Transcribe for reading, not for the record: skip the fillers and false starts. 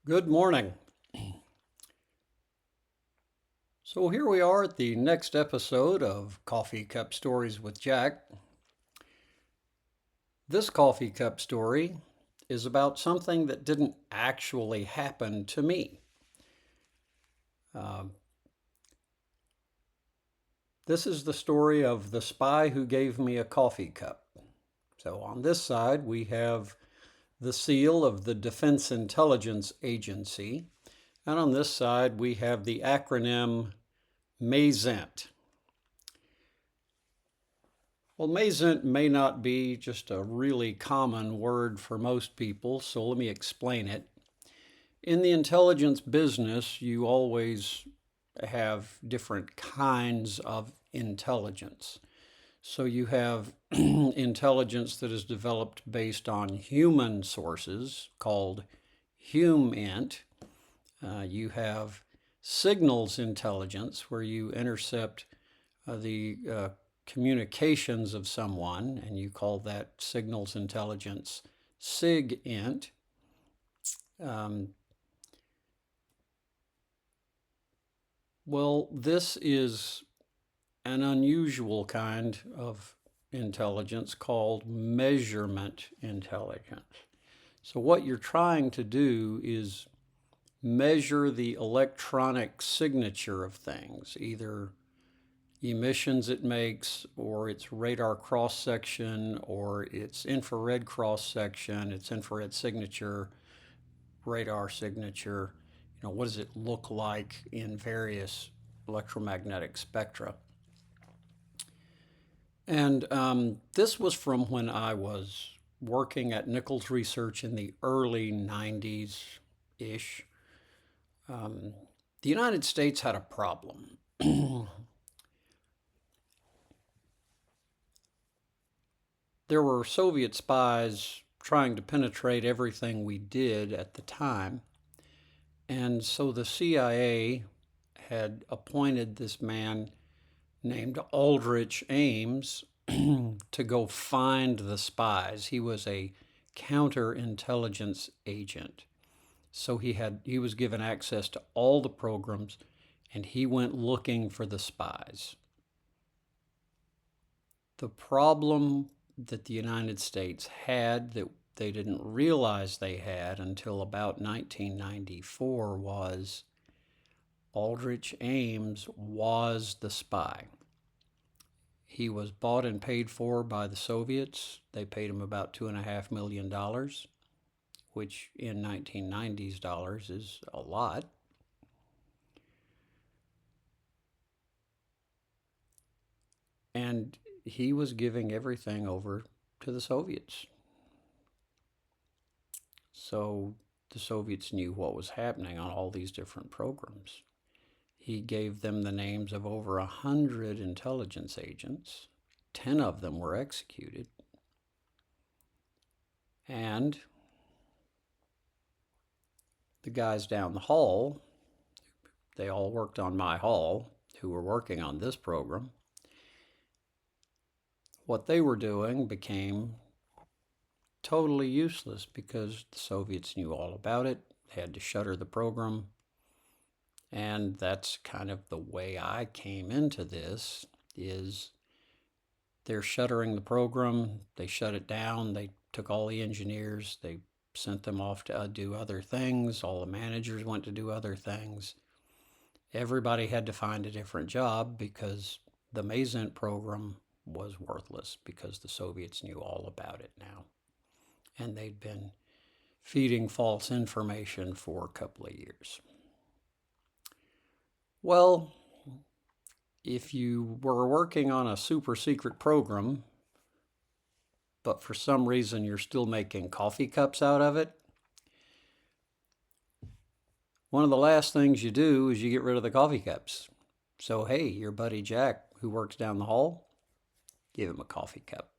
Good morning. So here we are at the next episode of Coffee Cup Stories with Jack. This coffee cup story is about something that didn't actually happen to me. Uh, this is the story of the spy who gave me a coffee cup. So on this side, we have the seal of the Defense Intelligence Agency. And on this side, we have the acronym MAZENT. Well, MAZENT may not be just a really common word for most people, so let me explain it. In the intelligence business, you always have different kinds of intelligence. So you have intelligence that is developed based on human sources called HumInt. You have signals intelligence where you intercept the communications of someone, and you call that signals intelligence SIGINT. Um, well, this is an unusual kind of intelligence called measurement intelligence. So, what you're trying to do is measure the electronic signature of things, either emissions it makes, or its radar cross section, or its infrared cross section, its infrared signature, radar signature. What does it look like in various electromagnetic spectra? And this was from when I was working at Nichols Research in the early 90s ish. The United States had a problem. There were Soviet spies trying to penetrate everything we did at the time. And so the CIA had appointed this man named Aldrich Ames to go find the spies. He was a counterintelligence agent. So he was given access to all the programs, and he went looking for the spies. The problem that the United States had that they didn't realize they had until about 1994 was Aldrich Ames was the spy. He was bought and paid for by the Soviets. They paid him about $2.5 million, which in 1990s dollars is a lot. And he was giving everything over to the Soviets. So the Soviets knew what was happening on all these different programs. He gave them the names of over 100 intelligence agents. 10 of them were executed. And the guys down the hall, they all worked on my hall, who were working on this program. What they were doing became totally useless because the Soviets knew all about it. They had to shutter the program. And that's kind of the way I came into this, is they're shuttering the program. They shut it down. They took all the engineers. They sent them off to do other things. All the managers went to do other things. Everybody had to find a different job because the MAZENT program was worthless because the Soviets knew all about it now. And they'd been feeding false information for a couple of years. Well, if you were working on a super secret program, but for some reason you're still making coffee cups out of it, one of the last things you do is you get rid of the coffee cups. So, hey, your buddy Jack, who works down the hall, give him a coffee cup.